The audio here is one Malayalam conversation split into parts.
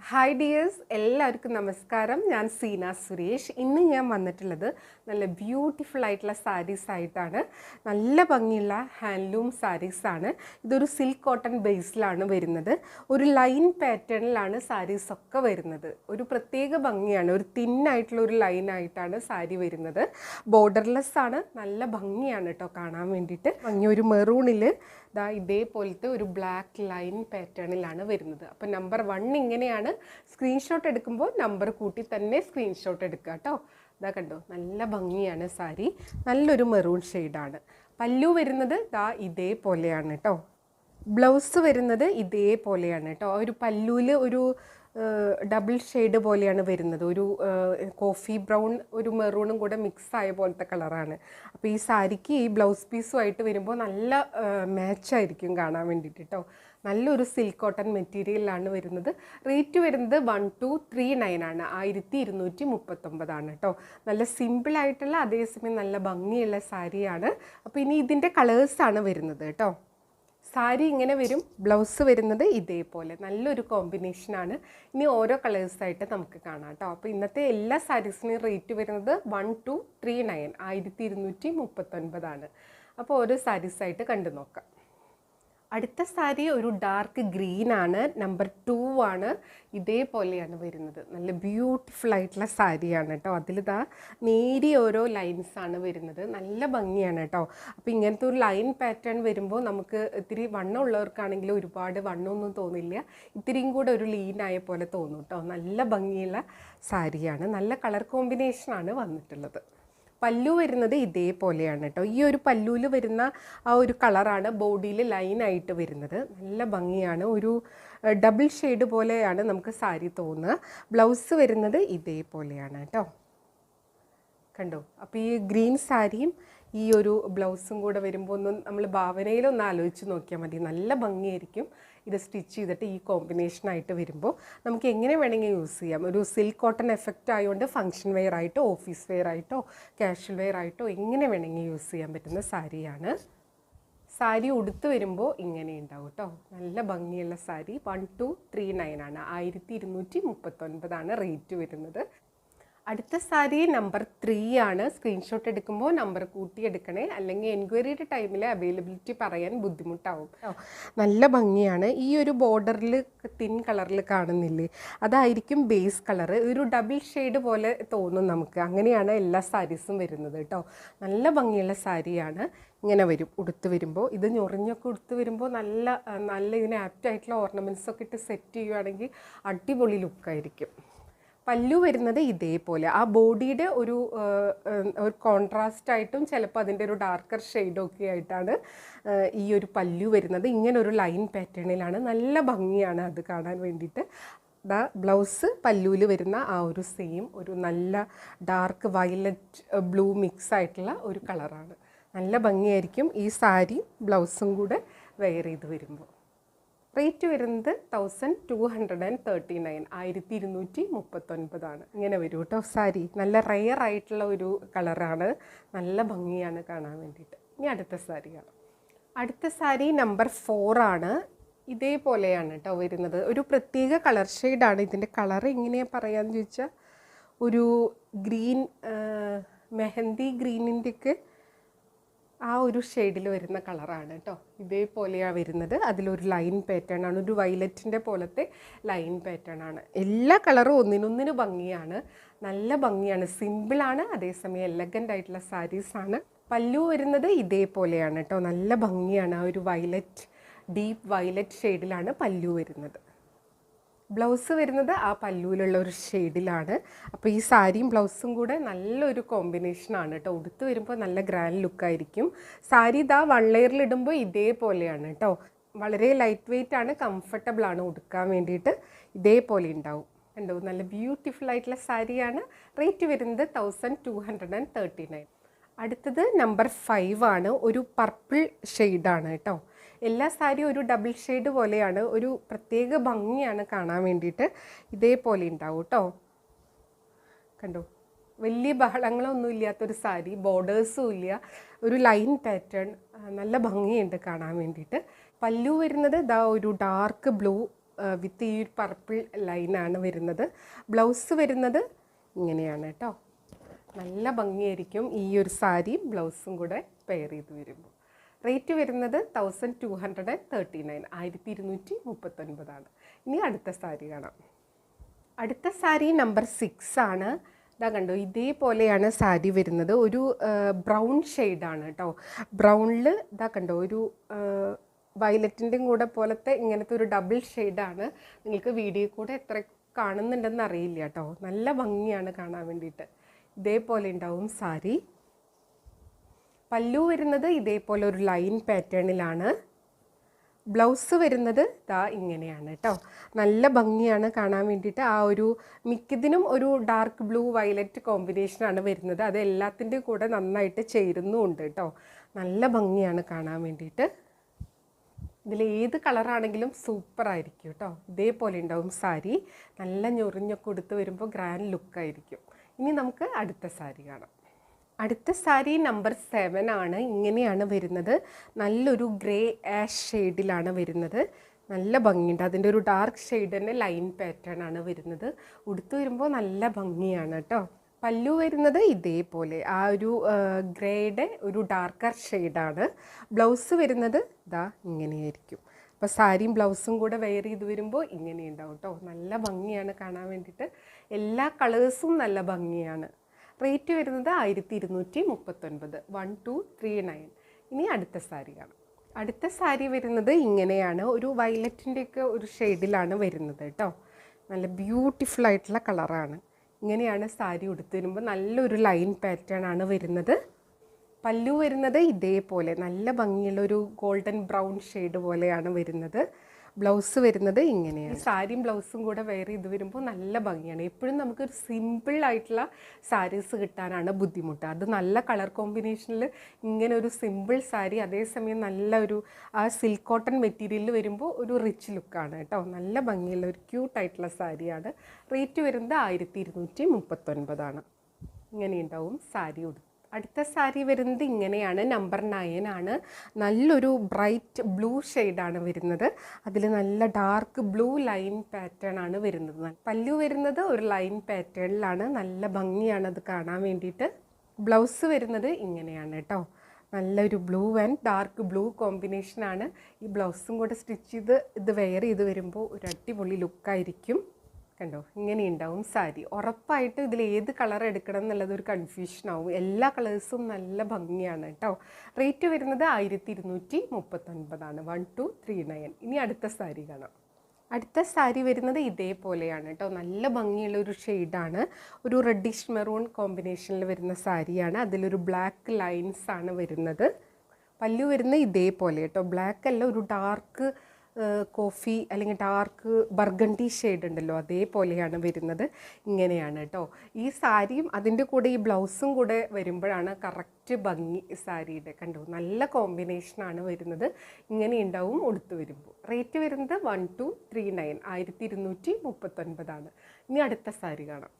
ഹായ് ഡിയേഴ്സ്, എല്ലാവർക്കും നമസ്കാരം. ഞാൻ സീന സുരേഷ്. ഇന്ന് ഞാൻ വന്നിട്ടുള്ളത് നല്ല ബ്യൂട്ടിഫുൾ ആയിട്ടുള്ള സാരീസ് ആയിട്ടാണ്. നല്ല ഭംഗിയുള്ള ഹാൻഡ്ലൂം സാരീസാണ്. ഇതൊരു സിൽക്ക് കോട്ടൺ ബേസിലാണ് വരുന്നത്. ഒരു ലൈൻ പാറ്റേണിലാണ് സാരീസൊക്കെ വരുന്നത്. ഒരു പ്രത്യേക ഭംഗിയാണ്. ഒരു തിന്നായിട്ടുള്ള ഒരു ലൈനായിട്ടാണ് സാരി വരുന്നത്. ബോർഡർലെസ് ആണ്. നല്ല ഭംഗിയാണ് കേട്ടോ കാണാൻ വേണ്ടിയിട്ട്. ഭംഗി ഒരു മെറൂണിൽ ഇതേപോലത്തെ ഒരു ബ്ലാക്ക് ലൈൻ പാറ്റേണിലാണ് വരുന്നത്. അപ്പോൾ നമ്പർ 1 ഇങ്ങനെയാണ്. സ്ക്രീൻഷോട്ട് എടുക്കുമ്പോൾ നമ്പർ കൂട്ടി തന്നെ സ്ക്രീൻഷോട്ട് എടുക്കുക കേട്ടോ. ഇതാ കണ്ടോ, നല്ല ഭംഗിയാണ് സാരി. നല്ലൊരു മെറൂൺ ഷെയ്ഡാണ്. പല്ലു വരുന്നത് ഇതേപോലെയാണ് കേട്ടോ. ബ്ലൗസ് വരുന്നത് ഇതേപോലെയാണ് കേട്ടോ. ഒരു പല്ലുവിൽ ഒരു ഡബിൾ ഷെയ്ഡ് പോലെയാണ് വരുന്നത്. ഒരു കോഫി ബ്രൗൺ ഒരു മെറൂണും കൂടെ മിക്സ് ആയ പോലത്തെ കളറാണ്. അപ്പോൾ ഈ സാരിക്ക് ഈ ബ്ലൗസ് പീസുമായിട്ട് വരുമ്പോൾ നല്ല മാച്ചായിരിക്കും കാണാൻ വേണ്ടിയിട്ട് കേട്ടോ. നല്ലൊരു സിൽക്ക് കോട്ടൺ മെറ്റീരിയലാണ് വരുന്നത്. റേറ്റ് വരുന്നത് 1239 ആണ്. 1239 കേട്ടോ. നല്ല സിമ്പിളായിട്ടുള്ള അതേസമയം നല്ല ഭംഗിയുള്ള സാരിയാണ്. അപ്പോൾ ഇനി ഇതിൻ്റെ കളേഴ്സാണ് വരുന്നത് കേട്ടോ. സാരി ഇങ്ങനെ വരും, ബ്ലൗസ് വരുന്നത് ഇതേപോലെ. നല്ലൊരു കോമ്പിനേഷനാണ്. ഇനി ഓരോ കളേഴ്സായിട്ട് നമുക്ക് കാണാം കേട്ടോ. അപ്പോൾ ഇന്നത്തെ എല്ലാ സാരീസിനും റേറ്റ് വരുന്നത് 1239 1239 അപ്പോൾ ഓരോ സാരീസായിട്ട് കണ്ടു നോക്കാം. അടുത്ത സാരി ഒരു ഡാർക്ക് ഗ്രീൻ ആണ്. നമ്പർ 2 ആണ്. ഇതേപോലെയാണ് വരുന്നത്. നല്ല ബ്യൂട്ടിഫുൾ ആയിട്ടുള്ള സാരിയാണ് കേട്ടോ. അതിലിതാ നേരിയ ഓരോ ലൈൻസാണ് വരുന്നത്. നല്ല ഭംഗിയാണ് കേട്ടോ. അപ്പോൾ ഇങ്ങനത്തെ ഒരു ലൈൻ പാറ്റേൺ വരുമ്പോൾ നമുക്ക് ഇത്തിരി വണ്ണം ഉള്ളവർക്കാണെങ്കിൽ ഒരുപാട് വണ്ണമൊന്നും തോന്നില്ല. ഇത്തിരിയും കൂടെ ഒരു ലീനായ പോലെ തോന്നും കേട്ടോ. നല്ല ഭംഗിയുള്ള സാരിയാണ്. നല്ല കളർ കോമ്പിനേഷനാണ് വന്നിട്ടുള്ളത്. പല്ലു വരുന്നത് ഇതേപോലെയാണ് കേട്ടോ. ഈ ഒരു പല്ലുവിൽ വരുന്ന ആ ഒരു കളറാണ് ബോഡിയിൽ ലൈനായിട്ട് വരുന്നത്. നല്ല ഭംഗിയാണ്. ഒരു ഡബിൾ ഷെയ്ഡ് പോലെയാണ് നമുക്ക് സാരി തോന്നുക. ബ്ലൗസ് വരുന്നത് ഇതേപോലെയാണ് കേട്ടോ. കണ്ടോ. അപ്പോൾ ഈ ഗ്രീൻ സാരിയും ഈ ഒരു ബ്ലൗസും കൂടെ വരുമ്പോൾ ഒന്ന് നമ്മൾ ഭാവനയിലൊന്ന് ആലോചിച്ച് നോക്കിയാൽ മതി. നല്ല ഭംഗിയായിരിക്കും ഇത് സ്റ്റിച്ച് ചെയ്തിട്ട് ഈ കോമ്പിനേഷനായിട്ട് വരുമ്പോൾ. നമുക്ക് എങ്ങനെ വേണമെങ്കിൽ യൂസ് ചെയ്യാം. ഒരു സിൽക്ക് കോട്ടൺ എഫക്റ്റ് ആയതുകൊണ്ട് ഫങ്ഷൻ വെയർ ആയിട്ടോ ഓഫീസ് വെയർ ആയിട്ടോ കാഷ്വൽ വെയർ ആയിട്ടോ എങ്ങനെ വേണമെങ്കിൽ യൂസ് ചെയ്യാൻ പറ്റുന്ന സാരിയാണ്. സാരി ഉടുത്ത് വരുമ്പോൾ ഇങ്ങനെ ഉണ്ടാവും കേട്ടോ. നല്ല ഭംഗിയുള്ള സാരി. 1239 ആണ്. 1239 റേറ്റ് വരുന്നത്. അടുത്ത സാരി നമ്പർ 3 ആണ്. സ്ക്രീൻഷോട്ട് എടുക്കുമ്പോൾ നമ്പർ കൂട്ടി എടുക്കണേ, അല്ലെങ്കിൽ എൻക്വയറിയുടെ ടൈമിൽ അവൈലബിലിറ്റി പറയാൻ ബുദ്ധിമുട്ടാവും. നല്ല ഭംഗിയാണ്. ഈ ഒരു ബോർഡറിൽ തിൻ കളറിൽ കാണുന്നില്ലേ, അതായിരിക്കും ബേസ് കളറ്. ഒരു ഡബിൾ ഷെയ്ഡ് പോലെ തോന്നും നമുക്ക്. അങ്ങനെയാണ് എല്ലാ സാരീസും വരുന്നത് കേട്ടോ. നല്ല ഭംഗിയുള്ള സാരിയാണ്. ഇങ്ങനെ വരും ഉടുത്ത് വരുമ്പോൾ. ഇത് ഞൊറിഞ്ഞൊക്കെ ഉടുത്ത് വരുമ്പോൾ നല്ല ഇതിന് ആപ്റ്റായിട്ടുള്ള ഓർണമെൻറ്റ്സൊക്കെ ഇട്ട് സെറ്റ് ചെയ്യുകയാണെങ്കിൽ അടിപൊളി ലുക്കായിരിക്കും. പല്ലു വരുന്നത് ഇതേപോലെ. ആ ബോഡിയുടെ ഒരു കോൺട്രാസ്റ്റ് ആയിട്ടും ചിലപ്പോൾ അതിൻ്റെ ഒരു ഡാർക്കർ ഷെയ്ഡൊക്കെ ആയിട്ടാണ് ഈ ഒരു പല്ലു വരുന്നത്. ഇങ്ങനൊരു ലൈൻ പാറ്റേണിലാണ്. നല്ല ഭംഗിയാണ് അത് കാണാൻ വേണ്ടിയിട്ട്. ബ്ലൗസ് പല്ലുവിൽ വരുന്ന ആ ഒരു സെയിം ഒരു നല്ല ഡാർക്ക് വയലറ്റ് ബ്ലൂ മിക്സ് ആയിട്ടുള്ള ഒരു കളറാണ്. നല്ല ഭംഗിയായിരിക്കും ഈ സാരി ബ്ലൗസും കൂടെ വെയർ ചെയ്ത് വരുമ്പോൾ. റേറ്റ് വരുന്നത് 1239 1239 ഇങ്ങനെ വരും കേട്ടോ സാരി. നല്ല റെയർ ആയിട്ടുള്ള ഒരു കളറാണ്. നല്ല ഭംഗിയാണ് കാണാൻ വേണ്ടിയിട്ട്. ഇനി അടുത്ത സാരി കാണാം. അടുത്ത സാരി നമ്പർ 4 ആണ്. ഇതേപോലെയാണ് കേട്ടോ വരുന്നത്. ഒരു പ്രത്യേക കളർ ഷെയ്ഡാണ്. ഇതിൻ്റെ കളർ എങ്ങനെയാണ് പറയാമെന്ന് ചോദിച്ചാൽ ഒരു ഗ്രീൻ മെഹന്തി ഗ്രീനിൻ്റെയൊക്കെ ആ ഒരു ഷെയ്ഡിൽ വരുന്ന കളറാണ് കേട്ടോ. ഇതേപോലെയാണ് വരുന്നത്. അതിലൊരു ലൈൻ പാറ്റേൺ ആണ്. ഒരു വയലറ്റിൻ്റെ പോലത്തെ ലൈൻ പാറ്റേൺ ആണ്. എല്ലാ കളറും ഒന്നിനൊന്നിന് ഭംഗിയാണ്. നല്ല ഭംഗിയാണ്. സിമ്പിളാണ്, അതേസമയം എലഗൻ്റ് ആയിട്ടുള്ള സാരീസാണ്. പല്ലു വരുന്നത് ഇതേപോലെയാണ് കേട്ടോ. നല്ല ഭംഗിയാണ്. ആ ഒരു വയലറ്റ് ഡീപ്പ് വയലറ്റ് ഷെയ്ഡിലാണ് പല്ലു വരുന്നത്. ബ്ലൗസ് വരുന്നത് ആ പല്ലുവിലുള്ള ഒരു ഷെയ്ഡിലാണ്. അപ്പോൾ ഈ സാരിയും ബ്ലൗസും കൂടെ നല്ലൊരു കോമ്പിനേഷനാണ് കേട്ടോ. ഉടുത്ത് വരുമ്പോൾ നല്ല ഗ്രാൻഡ് ലുക്കായിരിക്കും. സാരി വൺ ലെയറിലിടുമ്പോൾ ഇതേപോലെയാണ് കേട്ടോ. വളരെ ലൈറ്റ് വെയ്റ്റ് ആണ്, കംഫർട്ടബിളാണ് ഉടുക്കാൻ വേണ്ടിയിട്ട്. ഇതേപോലെ ഉണ്ടാവും. കണ്ടോ, നല്ല ബ്യൂട്ടിഫുൾ ആയിട്ടുള്ള സാരിയാണ്. റേറ്റ് വരുന്നത് 1239. അടുത്തത് നമ്പർ 5 ആണ്. ഒരു പർപ്പിൾ ഷെയ്ഡാണ് കേട്ടോ. എല്ലാ സാരിയും ഒരു ഡബിൾ ഷെയ്ഡ് പോലെയാണ്. ഒരു പ്രത്യേക ഭംഗിയാണ് കാണാൻ വേണ്ടിയിട്ട്. ഇതേപോലെ ഉണ്ടാവും കേട്ടോ. കണ്ടോ, വലിയ ബഹളങ്ങളൊന്നും ഇല്ലാത്തൊരു സാരി. ബോർഡേഴ്സും ഇല്ല. ഒരു ലൈൻ പാറ്റേൺ. നല്ല ഭംഗിയുണ്ട് കാണാൻ വേണ്ടിയിട്ട്. പല്ലു വരുന്നത് ഒരു ഡാർക്ക് ബ്ലൂ വിത്ത് ഈ പർപ്പിൾ ലൈനാണ് വരുന്നത്. ബ്ലൗസ് വരുന്നത് ഇങ്ങനെയാണ് കേട്ടോ. നല്ല ഭംഗിയായിരിക്കും ഈ ഒരു സാരി ബ്ലൗസും കൂടെ പെയർ ചെയ്ത് വരുമ്പോൾ. റേറ്റ് വരുന്നത് 1239, 1239. ഇനി അടുത്ത സാരി കാണാം. അടുത്ത സാരി നമ്പർ 6 ആണ്. ഇതാ കണ്ടോ, ഇതേപോലെയാണ് സാരി വരുന്നത്. ഒരു ബ്രൗൺ ഷെയ്ഡാണ് കേട്ടോ. ബ്രൗണിൽ ഇതാ കണ്ടോ ഒരു വയലറ്റിൻ്റെയും കൂടെ പോലത്തെ ഇങ്ങനത്തെ ഒരു ഡബിൾ ഷെയ്ഡാണ്. നിങ്ങൾക്ക് വീഡിയോ കൂടെ എത്ര കാണുന്നുണ്ടെന്ന് അറിയില്ല കേട്ടോ. നല്ല ഭംഗിയാണ് കാണാൻ വേണ്ടിയിട്ട്. ഇതേപോലെ ഉണ്ടാവും സാരി. പല്ലു വരുന്നത് ഇതേപോലെ ഒരു ലൈൻ പാറ്റേണിലാണ്. ബ്ലൗസ് വരുന്നത് ഇതാ ഇങ്ങനെയാണ് കേട്ടോ. നല്ല ഭംഗിയാണ് കാണാൻ വേണ്ടിയിട്ട്. ആ ഒരു മിക്കതിനും ഒരു ഡാർക്ക് ബ്ലൂ വയലറ്റ് കോമ്പിനേഷനാണ് വരുന്നത്. അത് എല്ലാത്തിൻ്റെ കൂടെ നന്നായിട്ട് ചേരുന്നുമുണ്ട് കേട്ടോ. നല്ല ഭംഗിയാണ് കാണാൻ വേണ്ടിയിട്ട്. ഇതിൽ ഏത് കളറാണെങ്കിലും സൂപ്പറായിരിക്കും കേട്ടോ. ഇതേപോലെ ഉണ്ടാവും സാരി. നല്ല ഞൊറിഞ്ഞൊക്കെ കൊടുത്ത് വരുമ്പോൾ ഗ്രാൻഡ് ലുക്കായിരിക്കും. ഇനി നമുക്ക് അടുത്ത സാരി കാണാം. അടുത്ത സാരി നമ്പർ 7 ആണ്. ഇങ്ങനെയാണ് വരുന്നത്. നല്ലൊരു ഗ്രേ ആഷ് ഷെയ്ഡിലാണ് വരുന്നത്. നല്ല ഭംഗിയുണ്ട്. അതിൻ്റെ ഒരു ഡാർക്ക് ഷെയ്ഡ് തന്നെ ലൈൻ പാറ്റേൺ ആണ് വരുന്നത്. ഉടുത്ത് വരുമ്പോൾ നല്ല ഭംഗിയാണ് കേട്ടോ. പല്ലു വരുന്നത് ഇതേപോലെ ആ ഒരു ഗ്രേയുടെ ഒരു ഡാർക്കർ ഷെയ്ഡാണ്. ബ്ലൗസ് വരുന്നത് ഇതാ ഇങ്ങനെയായിരിക്കും. അപ്പോൾ സാരിയും ബ്ലൗസും കൂടെ വെയർ ചെയ്ത് വരുമ്പോൾ ഇങ്ങനെ ഉണ്ടാവും കേട്ടോ. നല്ല ഭംഗിയാണ് കാണാൻ വേണ്ടിയിട്ട്. എല്ലാ കളേഴ്സും നല്ല ഭംഗിയാണ്. റേറ്റ് വരുന്നത് 1239, 1239. ഇനി അടുത്ത സാരി കാണാം. അടുത്ത സാരി വരുന്നത് ഇങ്ങനെയാണ്. ഒരു വയലറ്റിൻ്റെയൊക്കെ ഒരു ഷെയ്ഡിലാണ് വരുന്നത് കേട്ടോ. നല്ല ബ്യൂട്ടിഫുൾ ആയിട്ടുള്ള കളറാണ്. ഇങ്ങനെയാണ് സാരി ഉടുത്ത് വരുമ്പോൾ നല്ലൊരു ലൈൻ പാറ്റേൺ ആണ് വരുന്നത്. പല്ലു വരുന്നത് ഇതേപോലെ നല്ല ഭംഗിയുള്ളൊരു ഗോൾഡൻ ബ്രൗൺ ഷെയ്ഡ് പോലെയാണ് വരുന്നത്. ബ്ലൗസ് വരുന്നത് ഇങ്ങനെയാണ്. സാരിയും ബ്ലൗസും കൂടെ വെയർ ചെയ്ത് വരുമ്പോൾ നല്ല ഭംഗിയാണ്. എപ്പോഴും നമുക്കൊരു സിമ്പിളായിട്ടുള്ള സാരീസ് കിട്ടാനാണ് ബുദ്ധിമുട്ട്. അത് നല്ല കളർ കോമ്പിനേഷനിൽ ഇങ്ങനെ ഒരു സിമ്പിൾ സാരി, അതേസമയം നല്ല ഒരു ആ സിൽക്ക് കോട്ടൺ മെറ്റീരിയലിൽ വരുമ്പോൾ ഒരു റിച്ച് ലുക്കാണ് കേട്ടോ. നല്ല ഭംഗിയുള്ള ഒരു ക്യൂട്ടായിട്ടുള്ള സാരിയാണ്. റേറ്റ് വരുന്നത് 1239. ഇങ്ങനെയുണ്ടാവും സാരി ഉടുത്ത്. അടുത്ത സാരി വരുന്നത് ഇങ്ങനെയാണ്. നമ്പർ 9 ആണ്. നല്ലൊരു ബ്രൈറ്റ് ബ്ലൂ ഷെയ്ഡാണ് വരുന്നത്. അതിൽ നല്ല ഡാർക്ക് ബ്ലൂ ലൈൻ പാറ്റേൺ ആണ് വരുന്നത്. പല്ലു വരുന്നത് ഒരു ലൈൻ പാറ്റേണിലാണ്. നല്ല ഭംഗിയാണ് അത് കാണാൻ വേണ്ടിയിട്ട്. ബ്ലൗസ് വരുന്നത് ഇങ്ങനെയാണ് കേട്ടോ. നല്ലൊരു ബ്ലൂ ആൻഡ് ഡാർക്ക് ബ്ലൂ കോമ്പിനേഷനാണ്. ഈ ബ്ലൗസും കൂടെ സ്റ്റിച്ച് ചെയ്ത് ഇത് വെയർ ചെയ്ത് വരുമ്പോൾ ഒരു അടിപൊളി ലുക്കായിരിക്കും. കണ്ടോ, ഇങ്ങനെ ഉണ്ടാവും സാരി. ഉറപ്പായിട്ട് ഇതിൽ ഏത് കളർ എടുക്കണം എന്നുള്ളത് ഒരു കൺഫ്യൂഷനാവും. എല്ലാ കളേഴ്സും നല്ല ഭംഗിയാണ് കേട്ടോ. റേറ്റ് വരുന്നത് 1239, 1239. ഇനി അടുത്ത സാരി കാണാം. അടുത്ത സാരി വരുന്നത് ഇതേപോലെയാണ് കേട്ടോ. നല്ല ഭംഗിയുള്ള ഒരു ഷെയ്ഡാണ്. ഒരു റെഡിഷ് മെറൂൺ കോമ്പിനേഷനിൽ വരുന്ന സാരിയാണ്. അതിലൊരു ബ്ലാക്ക് ലൈൻസ് ആണ് വരുന്നത്. പല്ലു വരുന്നത് ഇതേപോലെ കേട്ടോ. ബ്ലാക്ക് അല്ല, ഒരു ഡാർക്ക് കോഫി അല്ലെങ്കിൽ ഡാർക്ക് ബർഗണ്ടി ഷെയ്ഡ് ഉണ്ടല്ലോ, അതേപോലെയാണ് വരുന്നത്. ഇങ്ങനെയാണ് കേട്ടോ. ഈ സാരിയും അതിൻ്റെ കൂടെ ഈ ബ്ലൗസും കൂടെ വരുമ്പോഴാണ് കറക്റ്റ് ഭംഗി സാരിയുടെ. കണ്ടോ, നല്ല കോമ്പിനേഷനാണ് വരുന്നത്. ഇങ്ങനെ ഉണ്ടാവും ഉടുത്ത് വരുമ്പോൾ. റേറ്റ് വരുന്നത് 1239, 1239. ഇനി അടുത്ത സാരി കാണാം.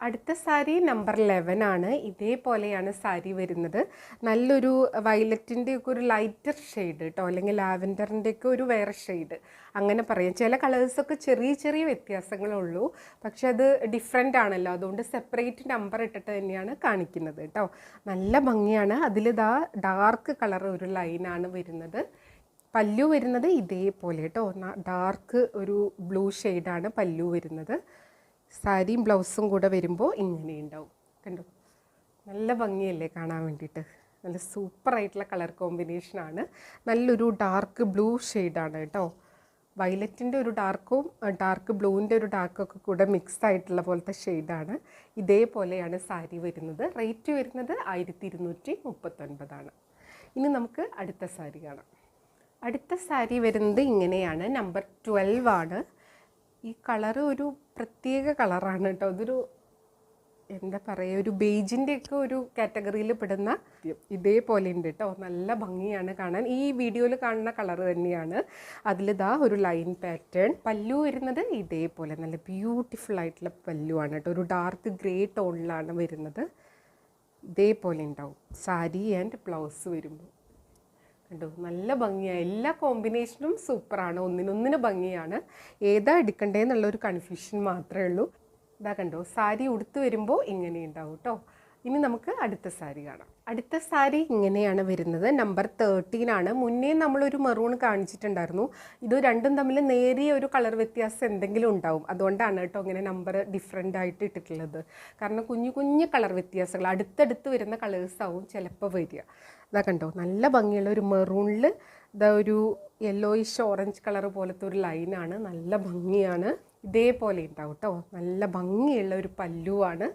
അടുത്ത സാരി നമ്പർ 11 ആണ്. ഇതേപോലെയാണ് സാരി വരുന്നത്. നല്ലൊരു വയലറ്റിൻ്റെയൊക്കെ ഒരു ലൈറ്റർ ഷെയ്ഡ് കേട്ടോ, അല്ലെങ്കിൽ ലാവൻഡറിൻ്റെയൊക്കെ ഒരു വേറെ ഷെയ്ഡ് അങ്ങനെ പറയാം. ചില കളേഴ്സൊക്കെ ചെറിയ ചെറിയ വ്യത്യാസങ്ങളുള്ളൂ, പക്ഷെ അത് ഡിഫറെൻ്റ് ആണല്ലോ, അതുകൊണ്ട് സെപ്പറേറ്റ് നമ്പർ ഇട്ടിട്ട് തന്നെയാണ് കാണിക്കുന്നത് കേട്ടോ. നല്ല ഭംഗിയാണ്. അതിലിതാ ഡാർക്ക് കളർ ഒരു ലൈനാണ് വരുന്നത്. പല്ലു വരുന്നത് ഇതേപോലെ കേട്ടോ. ഡാർക്ക് ഒരു ബ്ലൂ ഷെയ്ഡാണ് പല്ലു വരുന്നത്. സാരിയും ബ്ലൗസും കൂടെ വരുമ്പോൾ ഇങ്ങനെ ഉണ്ടാവും. കണ്ടോ, നല്ല ഭംഗിയല്ലേ കാണാൻ വേണ്ടിയിട്ട്. നല്ല സൂപ്പറായിട്ടുള്ള കളർ കോമ്പിനേഷനാണ്. നല്ലൊരു ഡാർക്ക് ബ്ലൂ ഷെയ്ഡാണ് കേട്ടോ. വയലറ്റിൻ്റെ ഒരു ഡാർക്കും ഡാർക്ക് ബ്ലൂവിൻ്റെ ഒരു ഡാർക്കൊക്കെ കൂടെ മിക്സ് ആയിട്ടുള്ള പോലത്തെ ഷെയ്ഡാണ്. ഇതേപോലെയാണ് സാരി വരുന്നത്. റേറ്റ് വരുന്നത് 1239. ഇനി നമുക്ക് അടുത്ത സാരി കാണാം. അടുത്ത സാരി വരുന്നത് ഇങ്ങനെയാണ്. നമ്പർ 12 ആണ്. ഈ കളറ് ഒരു പ്രത്യേക കളറാണ് കേട്ടോ. അതൊരു എന്താ പറയുക, ഒരു ബേജിൻ്റെയൊക്കെ ഒരു കാറ്റഗറിയിൽ പെടുന്ന ഇതേപോലെ ഉണ്ട് കേട്ടോ. നല്ല ഭംഗിയാണ് കാണാൻ. ഈ വീഡിയോയിൽ കാണുന്ന കളർ തന്നെയാണ്. അതിലിതാ ഒരു ലൈൻ പാറ്റേൺ. പല്ലു വരുന്നത് ഇതേപോലെ നല്ല ബ്യൂട്ടിഫുൾ ആയിട്ടുള്ള പല്ലുവാണ് കേട്ടോ. ഒരു ഡാർക്ക് ഗ്രേ ടോണിലാണ് വരുന്നത്. ഇതേപോലെ ഉണ്ടാവും സാരി ആൻഡ് ബ്ലൗസ് വരുമ്പോൾ. കണ്ടോ നല്ല ഭംഗിയാണ്. എല്ലാ കോമ്പിനേഷനും സൂപ്പറാണ്, ഒന്നിനൊന്നിന് ഭംഗിയാണ്. ഏതാ എടുക്കണ്ടേന്നുള്ളൊരു കൺഫ്യൂഷൻ മാത്രമേ ഉള്ളൂ. ഇതാ കണ്ടോ സാരി ഉടുത്ത് വരുമ്പോൾ ഇങ്ങനെ ഉണ്ടാവും കേട്ടോ. ഇനി നമുക്ക് അടുത്ത സാരി കാണാം. അടുത്ത സാരി ഇങ്ങനെയാണ് വരുന്നത്. നമ്പർ 13 ആണ്. മുന്നേ നമ്മളൊരു മെറൂൺ കാണിച്ചിട്ടുണ്ടായിരുന്നു. ഇത് രണ്ടും തമ്മിൽ നേരിയ ഒരു കളർ വ്യത്യാസം എന്തെങ്കിലും ഉണ്ടാവും. അതുകൊണ്ടാണ് കേട്ടോ ഇങ്ങനെ നമ്പർ ഡിഫറെൻ്റ് ആയിട്ട് ഇട്ടിട്ടുള്ളത്. കാരണം കുഞ്ഞു കുഞ്ഞു കളർ വ്യത്യാസങ്ങൾ അടുത്തടുത്ത് വരുന്ന കളേഴ്സാവും ചിലപ്പോൾ വരിക. ഇതാ കണ്ടോ നല്ല ഭംഗിയുള്ള ഒരു മെറൂണിൽ ഇതാ ഒരു യെല്ലോയിഷ് ഓറഞ്ച് കളർ പോലത്തെ ഒരു ലൈനാണ്. നല്ല ഭംഗിയാണ്. ഇതേപോലെ ഉണ്ടാവും കേട്ടോ. നല്ല ഭംഗിയുള്ള ഒരു പല്ലുവാണ്.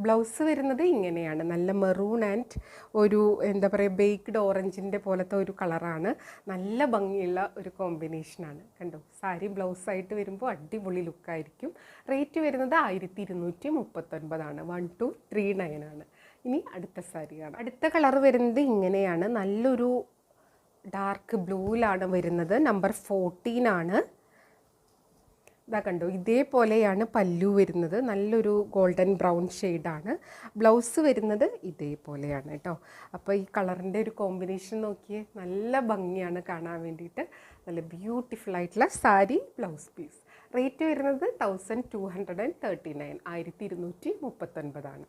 ബ്ലൗസ് വരുന്നത് ഇങ്ങനെയാണ്. നല്ല മെറൂൺ ആൻഡ് ഒരു എന്താ പറയുക ബേക്ക്ഡ് ഓറഞ്ചിൻ്റെ പോലത്തെ ഒരു കളറാണ്. നല്ല ഭംഗിയുള്ള ഒരു കോമ്പിനേഷനാണ്. കണ്ടോ സാരി ബ്ലൗസായിട്ട് വരുമ്പോൾ അടിപൊളി ലുക്കായിരിക്കും. റേറ്റ് വരുന്നത് 1239 1239 ആണ്. ഇനി അടുത്ത സാരി കാണാം. അടുത്ത കളർ വരുന്നത് ഇങ്ങനെയാണ്. നല്ലൊരു ഡാർക്ക് ബ്ലൂവിലാണ് വരുന്നത്. നമ്പർ 14 ആണ്. ഇതാ കണ്ടോ ഇതേപോലെയാണ് പല്ലു വരുന്നത്. നല്ലൊരു ഗോൾഡൻ ബ്രൗൺ ഷെയ്ഡാണ്. ബ്ലൗസ് വരുന്നത് ഇതേപോലെയാണ് കേട്ടോ. അപ്പോൾ ഈ കളറിൻ്റെ ഒരു കോമ്പിനേഷൻ നോക്കിയേ, നല്ല ഭംഗിയാണ് കാണാൻ വേണ്ടിയിട്ട്. നല്ല ബ്യൂട്ടിഫുൾ ആയിട്ടുള്ള സാരി ബ്ലൗസ് പീസ്. റേറ്റ് വരുന്നത് 1239 1239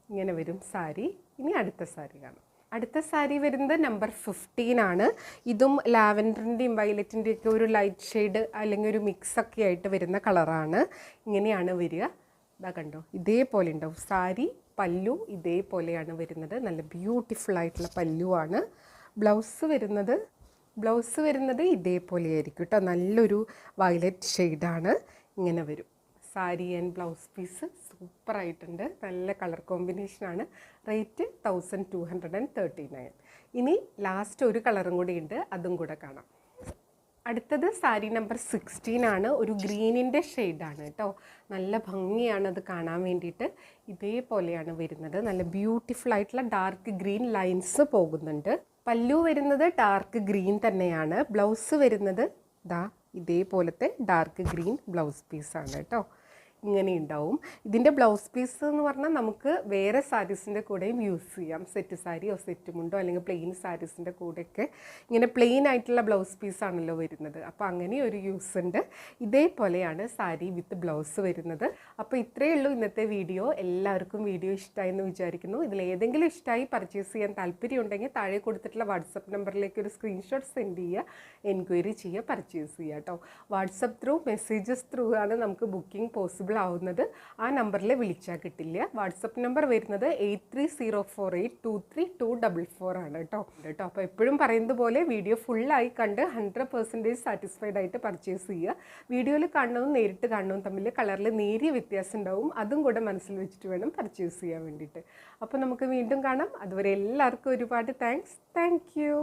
ഇങ്ങനെ വരും സാരി. ഇനി അടുത്ത സാരി കാണാം. അടുത്ത സാരി വരുന്നത് നമ്പർ 15 ആണ്. ഇതും ലാവൻഡറിൻ്റെയും വയലറ്റിൻ്റെയും ഒക്കെ ഒരു ലൈറ്റ് ഷെയ്ഡ് അല്ലെങ്കിൽ ഒരു മിക്സൊക്കെ ആയിട്ട് വരുന്ന കളറാണ്. ഇങ്ങനെയാണ് വരിക. ഇതാ കണ്ടോ ഇതേപോലെ ഉണ്ടാവും സാരി. പല്ലു ഇതേപോലെയാണ് വരുന്നത്. നല്ല ബ്യൂട്ടിഫുൾ ആയിട്ടുള്ള പല്ലുവാണ്. ബ്ലൗസ് വരുന്നത് ഇതേപോലെയായിരിക്കും കേട്ടോ. നല്ലൊരു വയലറ്റ് ഷെയ്ഡാണ്. ഇങ്ങനെ വരും സാരി ആൻഡ് ബ്ലൗസ് പീസ്. സൂപ്പറായിട്ടുണ്ട്. നല്ല കളർ കോമ്പിനേഷനാണ്. റേറ്റ് 1239. ഇനി ലാസ്റ്റ് ഒരു കളറും കൂടി ഉണ്ട്, അതും കൂടെ കാണാം. അടുത്തത് സാരി നമ്പർ 16 ആണ്. ഒരു ഗ്രീനിൻ്റെ ഷെയ്ഡാണ് കേട്ടോ. നല്ല ഭംഗിയാണ് അത് കാണാൻ വേണ്ടിയിട്ട്. ഇതേപോലെയാണ് വരുന്നത്. നല്ല ബ്യൂട്ടിഫുൾ ആയിട്ടുള്ള ഡാർക്ക് ഗ്രീൻ ലൈൻസ് പോകുന്നുണ്ട്. പല്ലു വരുന്നത് ഡാർക്ക് ഗ്രീൻ തന്നെയാണ്. ബ്ലൗസ് വരുന്നത് ഇതേപോലത്തെ ഡാർക്ക് ഗ്രീൻ ബ്ലൗസ് പീസാണ് കേട്ടോ. ഇങ്ങനെ ഉണ്ടാവും. ഇതിൻ്റെ ബ്ലൗസ് പീസ് എന്ന് പറഞ്ഞാൽ നമുക്ക് വേറെ സാരീസിൻ്റെ കൂടെയും യൂസ് ചെയ്യാം. സെറ്റ് സാരിയോ സെറ്റ് മുണ്ടോ അല്ലെങ്കിൽ പ്ലെയിൻ സാരീസിൻ്റെ കൂടെയൊക്കെ ഇങ്ങനെ പ്ലെയിൻ ആയിട്ടുള്ള ബ്ലൗസ് പീസാണല്ലോ വരുന്നത്. അപ്പോൾ അങ്ങനെ ഒരു യൂസ് ഉണ്ട്. ഇതേപോലെയാണ് സാരി വിത്ത് ബ്ലൗസ് വരുന്നത്. അപ്പോൾ ഇത്രയേ ഉള്ളൂ ഇന്നത്തെ വീഡിയോ. എല്ലാവർക്കും വീഡിയോ ഇഷ്ടമായി എന്ന് വിചാരിക്കുന്നു. ഇതിലേതെങ്കിലും ഇഷ്ടമായി പർച്ചേസ് ചെയ്യാൻ താല്പര്യം ഉണ്ടെങ്കിൽ താഴെ കൊടുത്തിട്ടുള്ള വാട്സപ്പ് നമ്പറിലേക്ക് ഒരു സ്ക്രീൻഷോട്ട് സെൻഡ് ചെയ്യുക, എൻക്വയറി ചെയ്യുക, പർച്ചേസ് ചെയ്യുക കേട്ടോ. വാട്സപ്പ് ത്രൂ മെസ്സേജസ് ത്രൂ ആണ് നമുക്ക് ബുക്കിംഗ് പോസിബിൾ ആവുന്നത്. ആ നമ്പറിൽ വിളിച്ചാൽ കിട്ടില്ല. വാട്സപ്പ് നമ്പർ വരുന്നത് 8304823244 ആണ് കേട്ടോ. അപ്പോൾ എപ്പോഴും പറയുന്നത് പോലെ വീഡിയോ ഫുള്ളായി കണ്ട് 100% സാറ്റിസ്ഫൈഡ് ആയിട്ട് പർച്ചേസ് ചെയ്യുക. വീഡിയോയിൽ കാണുന്നതും നേരിട്ട് കാണുന്നതും തമ്മിൽ കളറിൽ നേരിയ വ്യത്യാസം ഉണ്ടാവും. അതും കൂടെ മനസ്സിൽ വെച്ചിട്ട് വേണം പർച്ചേസ് ചെയ്യാൻ വേണ്ടിയിട്ട്. അപ്പോൾ നമുക്ക് വീണ്ടും കാണാം. അതുവരെ എല്ലാവർക്കും ഒരുപാട് താങ്ക്സ്. Thank you.